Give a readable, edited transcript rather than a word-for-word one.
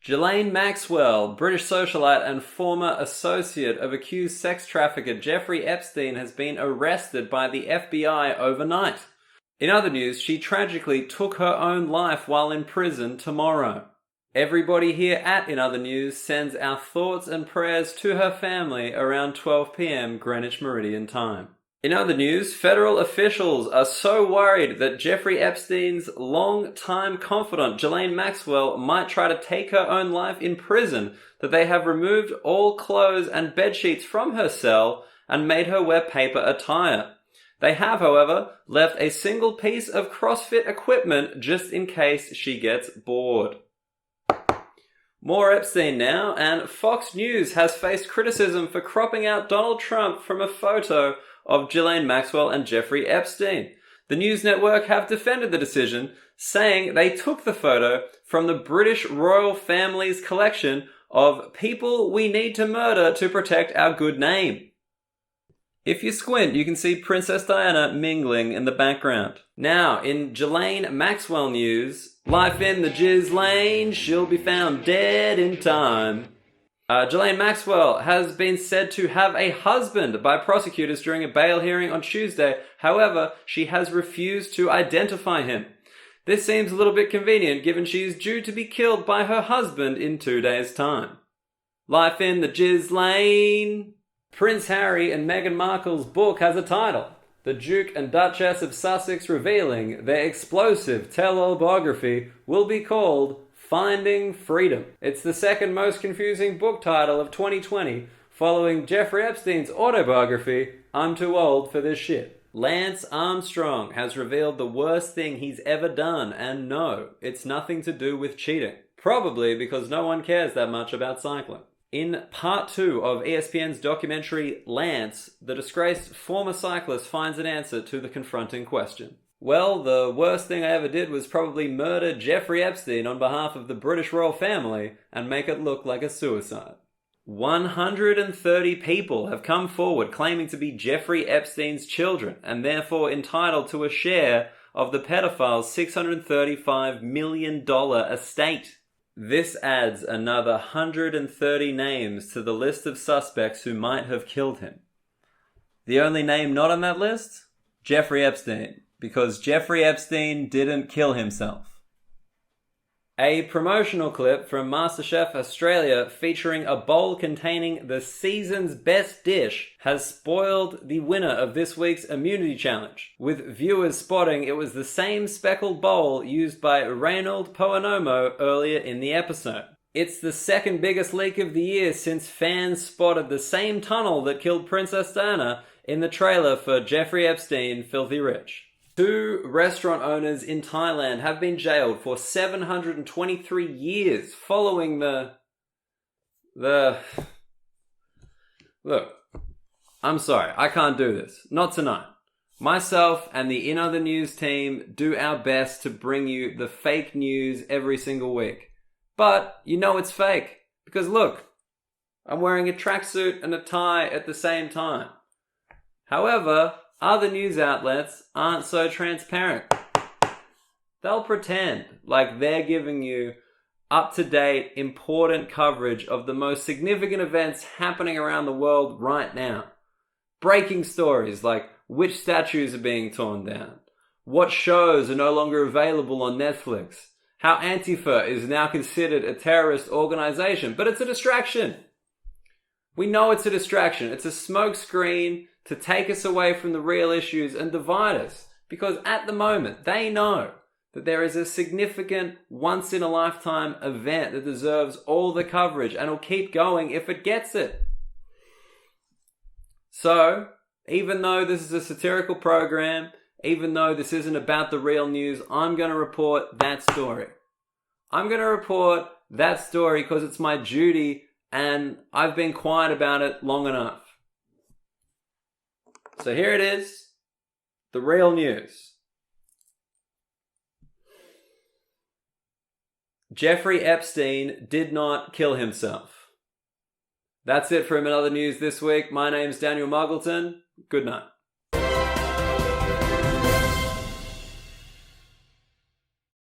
Ghislaine Maxwell, British socialite and former associate of accused sex trafficker Jeffrey Epstein, has been arrested by the FBI overnight. In other news, she tragically took her own life while in prison tomorrow. Everybody here at In Other News sends our thoughts and prayers to her family around 12 p.m. Greenwich Meridian time. In other news, federal officials are so worried that Jeffrey Epstein's long-time confidant, Ghislaine Maxwell, might try to take her own life in prison that they have removed all clothes and bedsheets from her cell and made her wear paper attire. They have, however, left a single piece of CrossFit equipment just in case she gets bored. More Epstein now, and Fox News has faced criticism for cropping out Donald Trump from a photo of Ghislaine Maxwell and Jeffrey Epstein. The news network have defended the decision, saying they took the photo from the British royal family's collection of people we need to murder to protect our good name. If you squint, you can see Princess Diana mingling in the background. Now, in Ghislaine Maxwell news, life in the Ghislaine, she'll be found dead in time. Ghislaine Maxwell has been said to have a husband by prosecutors during a bail hearing on Tuesday. However, she has refused to identify him. This seems a little bit convenient given she is due to be killed by her husband in 2 days' time. Life in the Ghislaine. Prince Harry and Meghan Markle's book has a title. The Duke and Duchess of Sussex revealing their explosive tell-all biography will be called Finding Freedom. It's the second most confusing book title of 2020, following Jeffrey Epstein's autobiography, I'm Too Old for This Shit. Lance Armstrong has revealed the worst thing he's ever done, and no, it's nothing to do with cheating. Probably because no one cares that much about cycling. In part 2 of ESPN's documentary Lance, the disgraced former cyclist finds an answer to the confronting question. Well, the worst thing I ever did was probably murder Jeffrey Epstein on behalf of the British royal family and make it look like a suicide. 130 people have come forward claiming to be Jeffrey Epstein's children and therefore entitled to a share of the pedophile's $635 million estate. This adds another 130 names to the list of suspects who might have killed him. The only name not on that list? Jeffrey Epstein. Because Jeffrey Epstein didn't kill himself. A promotional clip from MasterChef Australia featuring a bowl containing the season's best dish has spoiled the winner of this week's immunity challenge, with viewers spotting it was the same speckled bowl used by Reynold Poenomo earlier in the episode. It's the second biggest leak of the year since fans spotted the same tunnel that killed Princess Diana in the trailer for Jeffrey Epstein Filthy Rich. 2 restaurant owners in Thailand have been jailed for 723 years following Look, I'm sorry, I can't do this. Not tonight. Myself and the In Other News team do our best to bring you the fake news every single week. But you know it's fake. Because look, I'm wearing a tracksuit and a tie at the same time. However, other news outlets aren't so transparent. They'll pretend like they're giving you up-to-date, important coverage of the most significant events happening around the world right now. Breaking stories like which statues are being torn down, what shows are no longer available on Netflix, how Antifa is now considered a terrorist organization, but it's a distraction. We know it's a distraction. It's a smokescreen to take us away from the real issues and divide us. Because at the moment, they know that there is a significant once-in-a-lifetime event that deserves all the coverage and will keep going if it gets it. So, even though this is a satirical program, even though this isn't about the real news, I'm going to report that story. I'm going to report that story because it's my duty and I've been quiet about it long enough. So here it is, the real news. Jeffrey Epstein did not kill himself. That's it from In Other News this week. My name's Daniel Muggleton. Good night.